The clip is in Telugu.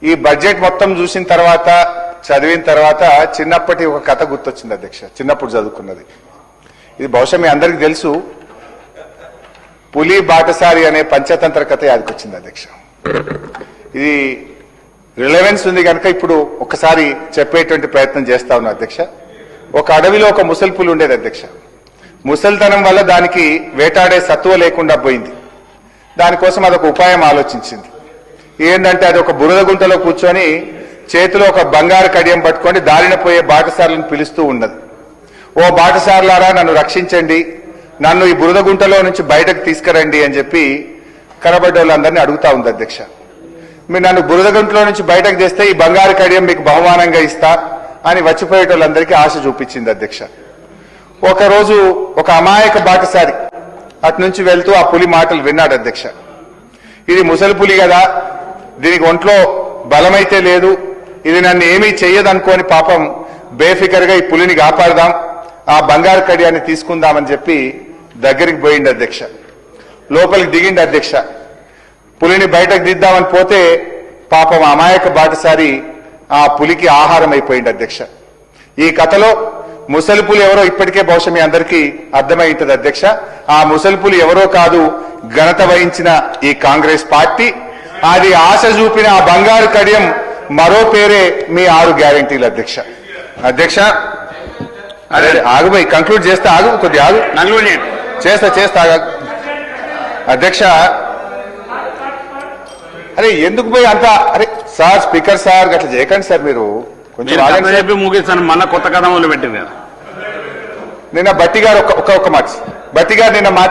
ఈ బడ్జెట్ మొత్తం చూసిన తర్వాత చదివిన తర్వాత చిన్నప్పటి ఒక కథ గుర్తొచ్చింది అధ్యక్ష. చిన్నప్పుడు చదువుకున్నది ఇది బహుశా మీ అందరికీ తెలుసు. పులి బాటసారి అనే పంచతంత్ర కథ యాదకొచ్చింది అధ్యక్ష. ఇది రిలవెన్స్ ఉంది కనుక ఇప్పుడు ఒకసారి చెప్పేటువంటి ప్రయత్నం చేస్తా ఉన్నా అధ్యక్ష. ఒక అడవిలో ఒక ముసలి పులి ఉండేది అధ్యక్ష. ముసలితనం వల్ల దానికి వేటాడే సత్తువ లేకుండా పోయింది. దానికోసం అదొక ఉపాయం ఆలోచించింది. ఏంటంటే అది ఒక బురద గుంటలో కూర్చొని చేతిలో ఒక బంగారు కడియం పట్టుకొని దారిన పోయే బాటసారులను పిలుస్తూ ఉన్నది. ఓ బాటసారులారా, నన్ను రక్షించండి, నన్ను ఈ బురద గుంటలో నుంచి బయటకు తీసుకురండి అని చెప్పి కనబడ్డ వాళ్ళందరినీ అడుగుతా ఉంది అధ్యక్ష. మీరు నన్ను బురద గుంటలో నుంచి బయటకు తెస్తే ఈ బంగారు కడియం మీకు బహుమానంగా ఇస్తా అని వచ్చిపోయేటోళ్ళందరికీ ఆశ చూపించింది అధ్యక్ష. ఒకరోజు ఒక అమాయక బాటసారి అటు నుంచి వెళ్తూ ఆ పులి మాటలు విన్నాడు అధ్యక్ష. ఇది ముసలి పులి కదా, దీనికి ఒంట్లో బలమైతే లేదు, ఇది నన్ను ఏమీ చెయ్యదనుకోని పాపం బేఫికర్గా ఈ పులిని కాపాడదాం, ఆ బంగారు కడియాన్ని తీసుకుందామని చెప్పి దగ్గరికి పోయిండు అధ్యక్ష. లోపలికి దిగిండు అధ్యక్ష. పులిని బయటకు దిద్దామని పోతే పాపం అమాయక బాటసారి ఆ పులికి ఆహారం అయిపోయింది అధ్యక్ష. ఈ కథలో ముసలి పులి ఎవరో ఇప్పటికే బహుశా మీ అందరికీ అర్థమై ఉంటుంది అధ్యక్ష. ఆ ముసలి పులి ఎవరో కాదు, ఘనత వహించిన ఈ కాంగ్రెస్ పార్టీ. అది ఆశ చూపిన ఆ బంగారు కడియం మరో పేరే మీ 6 గ్యారెంటీలు అధ్యక్ష. అధ్యక్ష అదే ఆగుపోయి కంక్లూడ్ చేస్తే ఆగు, కొద్దిగా ఆగు, చేస్తా అధ్యక్ష. అరే ఎందుకు పోయి అంత, అరే సార్ స్పీకర్ సార్ అట్లా చేయకండి సార్, మీరు కొంచెం ముగిస్తాను. మళ్ళా కొత్త కథ మొదలు పెట్టింది. నిన్న బట్టి గారు ఒక్క మాట, బట్టి గారు నిన్న